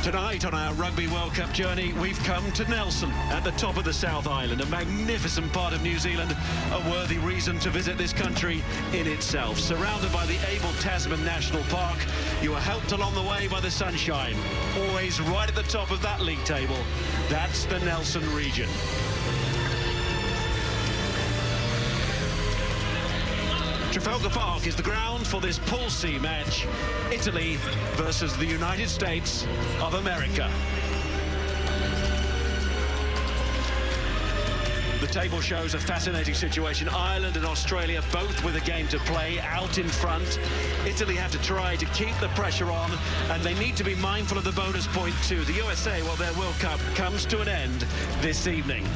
Tonight on our Rugby World Cup journey, we've come to Nelson at the top of the South Island, a magnificent part of New Zealand, a worthy reason to visit this country in itself. Surrounded by the Abel Tasman National Park, you are helped along the way by the sunshine. Always right at the top of that league table. That's the Nelson region. Trafalgar Park is the ground for this Pool C match. Italy versus the United States of America. The table shows a fascinating situation. Ireland and Australia both with a game to play, out in front. Italy have to try to keep the pressure on, and they need to be mindful of the bonus point too. The USA, well, their World Cup comes to an end this evening.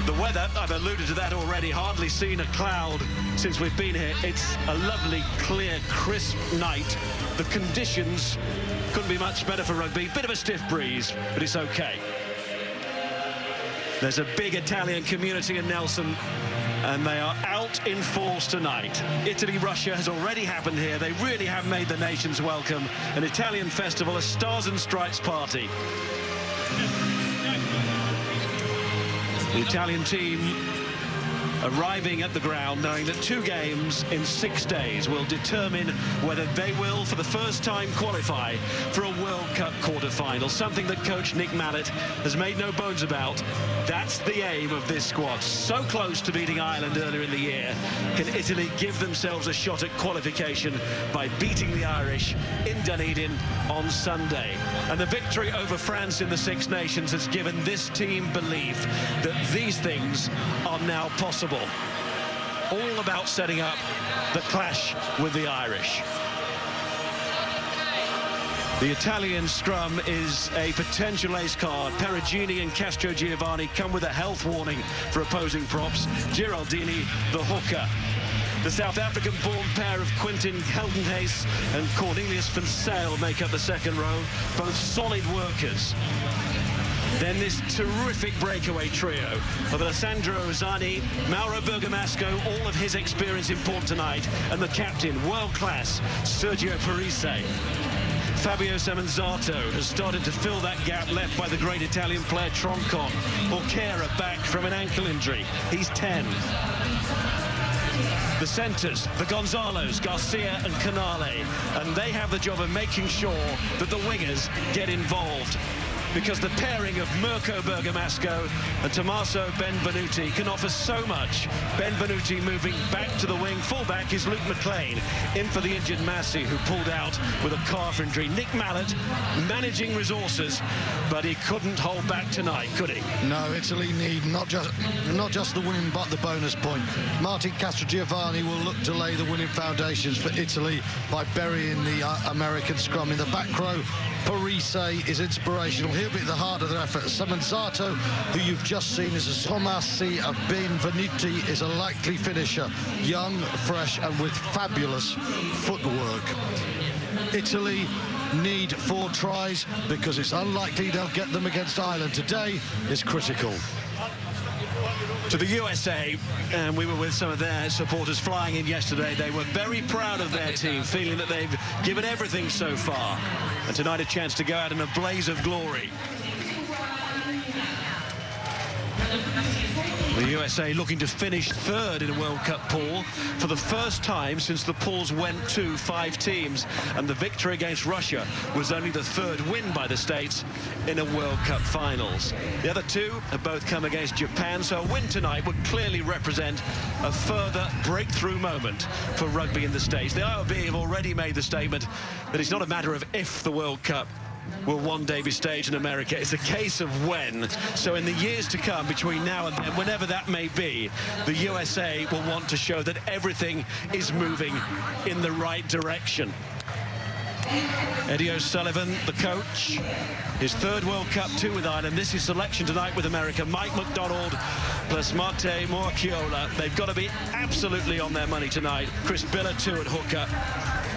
The weather, I've alluded to that already, hardly seen a cloud since we've been here. It's a lovely, clear, crisp night. The conditions couldn't be much better for rugby. Bit of a stiff breeze, but it's okay. There's a big Italian community in Nelson, and they are out in force tonight. Italy-Russia has already happened here. They really have made the nations welcome. An Italian festival, a Stars and Stripes party. The Italian team arriving at the ground knowing that 2 games in 6 days will determine whether they will, for the first time, qualify for a World Cup quarter-final. Something that coach Nick Mallett has made no bones about. That's the aim of this squad. So close to beating Ireland earlier in the year. Can Italy give themselves a shot at qualification by beating the Irish in Dunedin on Sunday? And the victory over France in the Six Nations has given this team belief that these things are now possible. All about setting up the clash with the Irish. The Italian scrum is a potential ace card. Perugini and Castrogiovanni come with a health warning for opposing props. Giraldini, the hooker. The South African-born pair of Quintin Heldenhuis and Cornelius van Zyl make up the second row, both solid workers. Then this terrific breakaway trio of Alessandro Zani, Mauro Bergamasco, all of his experience in port tonight, and the captain, world-class, Sergio Parise. Fabio Semenzato has started to fill that gap left by the great Italian player Troncon. Orquera back from an ankle injury. He's 10. The centres, the Gonzalos, Garcia and Canale, and they have the job of making sure that the wingers get involved, because the pairing of Mirko Bergamasco and Tommaso Benvenuti can offer so much. Benvenuti moving back to the wing. Fullback is Luke McLean, in for the injured Massey, who pulled out with a calf injury. Nick Mallett managing resources, but he couldn't hold back tonight, could he? No, Italy need not just the winning, but the bonus point. Martin Castrogiovanni will look to lay the winning foundations for Italy by burying the American scrum in the back row. Parise is inspirational. He'll be at the heart of their effort. Semenzato, who you've just seen, is a Tomasi of Benvenuti, is a likely finisher. Young, fresh, and with fabulous footwork. Italy need 4 tries because it's unlikely they'll get them against Ireland. Today is critical. To the USA, and we were with some of their supporters flying in yesterday. They were very proud of their team, feeling that they've given everything so far. And tonight a chance to go out in a blaze of glory. The USA looking to finish 3rd in a World Cup pool for the first time since the pools went to 5 teams, and the victory against Russia was only the 3rd win by the States in a World Cup finals. The other 2 have both come against Japan, so a win tonight would clearly represent a further breakthrough moment for rugby in the States. The IOB have already made the statement that it's not a matter of if the World Cup will one day be staged in America. It's a case of when. So in the years to come, between now and then, whenever that may be, the USA will want to show that everything is moving in the right direction. Eddie O'Sullivan, the coach, his 3rd World Cup, 2 with Ireland. This is selection tonight with America. Mike McDonald plus Mate Moakiola. They've got to be absolutely on their money tonight. Chris Biller, 2 at hooker.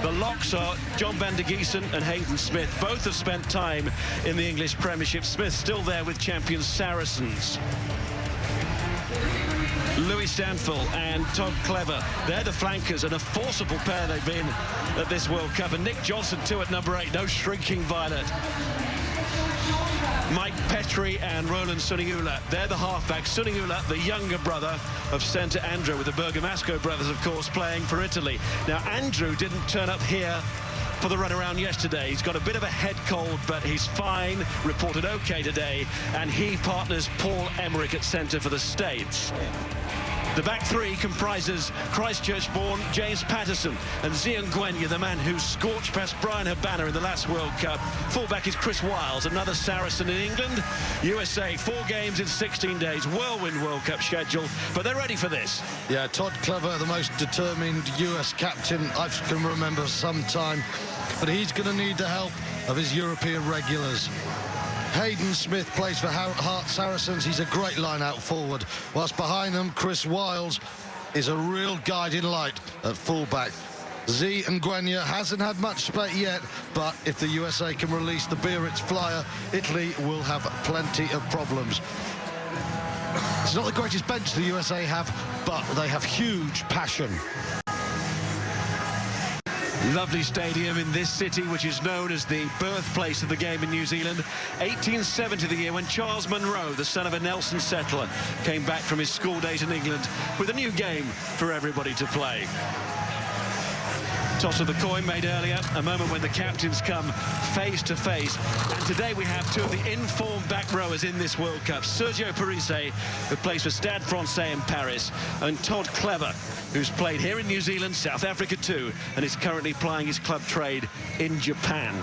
The locks are John van der Giesen and Hayden Smith. Both have spent time in the English Premiership. Smith still there with champions Saracens. Louis Louis Stanfill and Todd Clever. They're the flankers, and a forcible pair they've been at this World Cup. And Nick Johnson, too, at number 8. No shrinking violet. Mike Petrie and Roland Suniula, they're the halfbacks. Suniula, the younger brother of centre Andrew, with the Bergamasco brothers, of course, playing for Italy. Now, Andrew didn't turn up here for the run around yesterday. He's got a bit of a head cold, but he's fine, reported okay today, and he partners Paul Emmerich at centre for the States. The back three comprises Christchurch-born James Patterson and Zian Gwenya, the man who scorched past Brian Habana in the last World Cup. Fullback is Chris Wiles, another Saracen in England. USA, 4 games in 16 days, whirlwind World Cup schedule, but they're ready for this. Yeah, Todd Clever, the most determined US captain I can remember some time, but he's going to need the help of his European regulars. Hayden Smith plays for Hart Saracens. He's a great line-out forward. Whilst behind them, Chris Wiles is a real guiding light at fullback. Z and Gwenya hasn't had much spate yet, but if the USA can release the Biarritz flyer, Italy will have plenty of problems. It's not the greatest bench the USA have, but they have huge passion. Lovely stadium in this city, which is known as the birthplace of the game in New Zealand. 1870, the year when Charles Munro, the son of a Nelson settler, came back from his school days in England with a new game for everybody to play. Toss of the coin made earlier, a moment when the captains come face to face. And today we have 2 of the informed back rowers in this World Cup. Sergio Parisse, who plays for Stade Francais in Paris, and Todd Clever, who's played here in New Zealand, South Africa too, and is currently plying his club trade in Japan.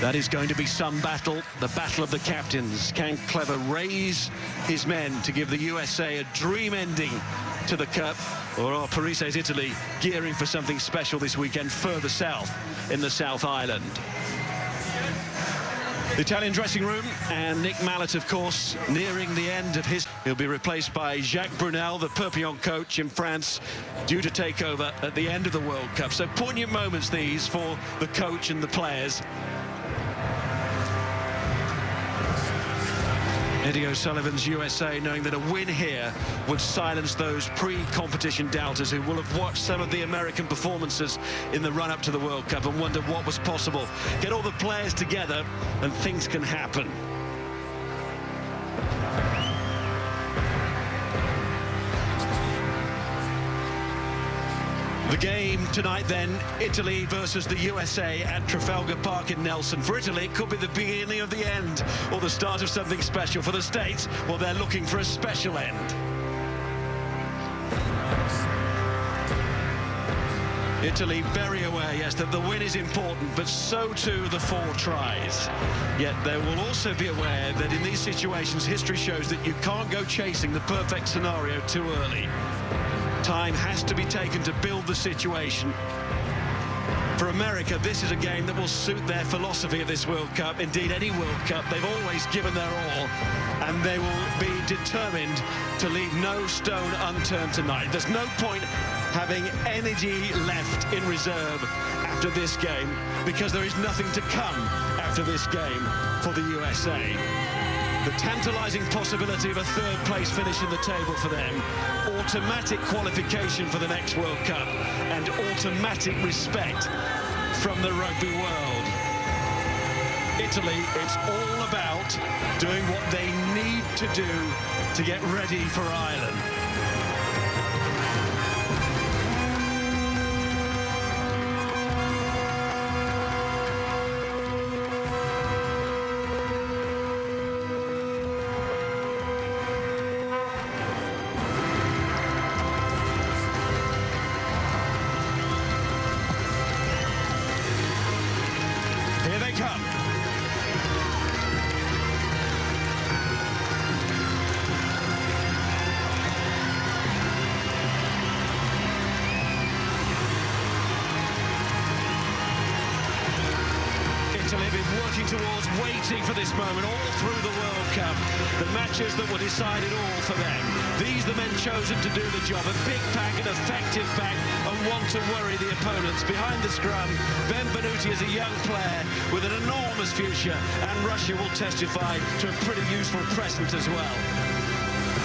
That is going to be some battle, the battle of the captains. Can Clever raise his men to give the USA a dream ending to the Cup, or are Parisse's Italy gearing for something special this weekend further south in the South Island? The Italian dressing room, and Nick Mallett, of course, nearing the end of his... He'll be replaced by Jacques Brunel, the Perpignan coach in France, due to take over at the end of the World Cup. So poignant moments these for the coach and the players. Eddie O'Sullivan's USA, knowing that a win here would silence those pre-competition doubters who will have watched some of the American performances in the run-up to the World Cup and wonder what was possible. Get all the players together and things can happen. The game tonight then, Italy versus the USA at Trafalgar Park in Nelson. For Italy, it could be the beginning of the end or the start of something special. For the States, well, they're looking for a special end. Italy very aware, yes, that the win is important, but so too the 4 tries. Yet they will also be aware that in these situations, history shows that you can't go chasing the perfect scenario too early. Time has to be taken to build the situation. For America, this is a game that will suit their philosophy of this World Cup. Indeed, any World Cup, they've always given their all, and they will be determined to leave no stone unturned tonight. There's no point having energy left in reserve after this game, because there is nothing to come after this game for the USA. The tantalising possibility of a 3rd place finish in the table for them, automatic qualification for the next World Cup, and automatic respect from the rugby world. Italy, it's all about doing what they need to do to get ready for Ireland. Here they come. Italy have been working towards, waiting for this moment all through the World Cup. The matches that will decide it all for them. These the men chosen to do the job. A big pack, an effective pack, and one to worry the opponents. Behind the scrum, Benvenuti is a young player with an enormous future, and Russia will testify to a pretty useful present as well.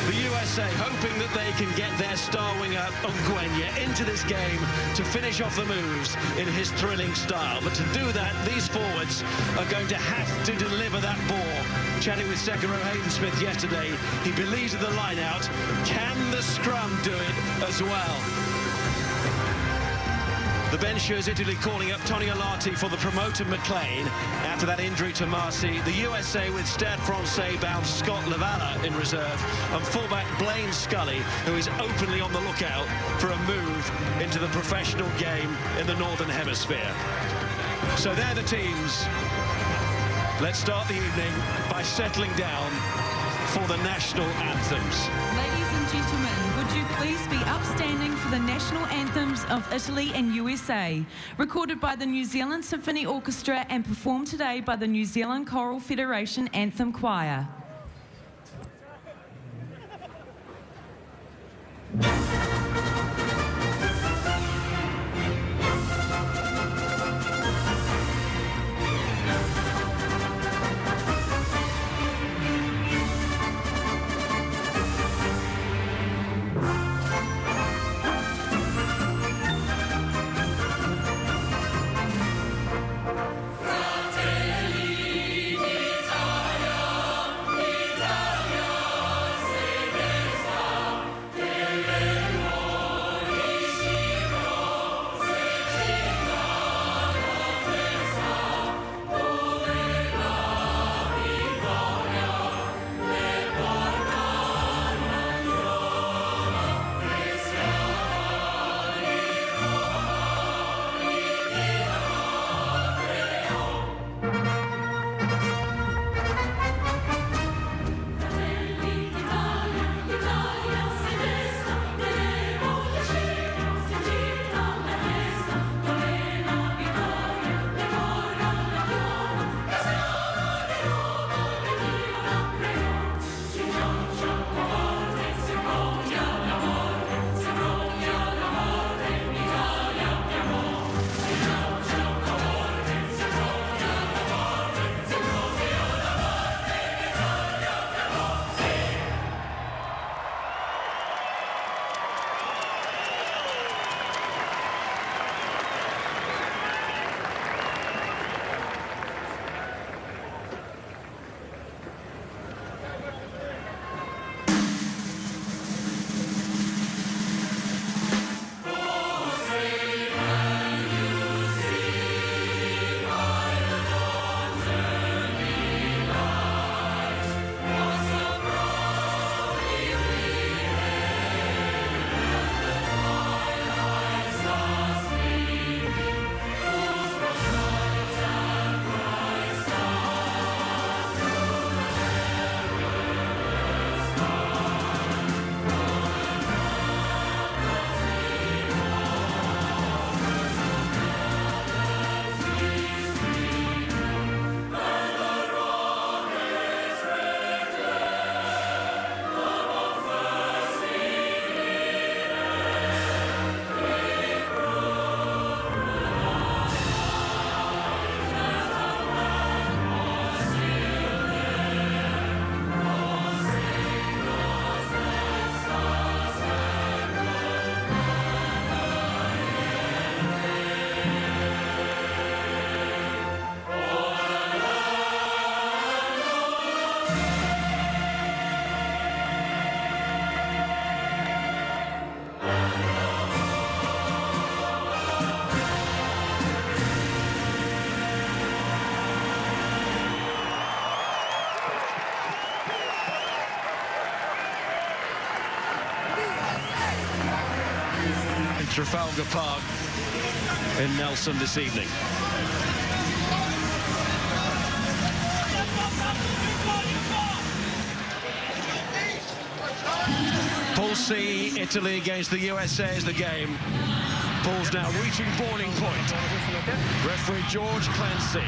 The USA hoping that they can get their star winger Ongwenya into this game to finish off the moves in his thrilling style. But to do that, these forwards are going to have to deliver that ball. Chatting with second row Hayden Smith yesterday, he believes in the line out. Can the scrum do it as well? The bench shows Italy calling up Tony Alati for the promoted McLean after that injury to Marcy. The USA with Stade Francais bound Scott Lavala in reserve, and fullback Blaine Scully, who is openly on the lookout for a move into the professional game in the Northern Hemisphere. So they're the teams. Let's start the evening by settling down for the national anthems. Ladies and gentlemen, would you please be upstanding for the national anthems of Italy and USA, recorded by the New Zealand Symphony Orchestra and performed today by the New Zealand Choral Federation Anthem Choir. Trafalgar Park in Nelson this evening. Pool C, Italy against the USA is the game. Pool's now reaching boiling point. Referee George Clancy.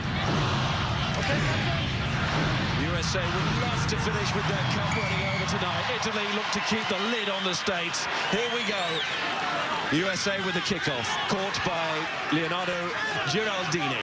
USA would love to finish with their cup running over tonight. Italy look to keep the lid on the States. Here we go. USA with the kickoff, caught by Leonardo Giraldini.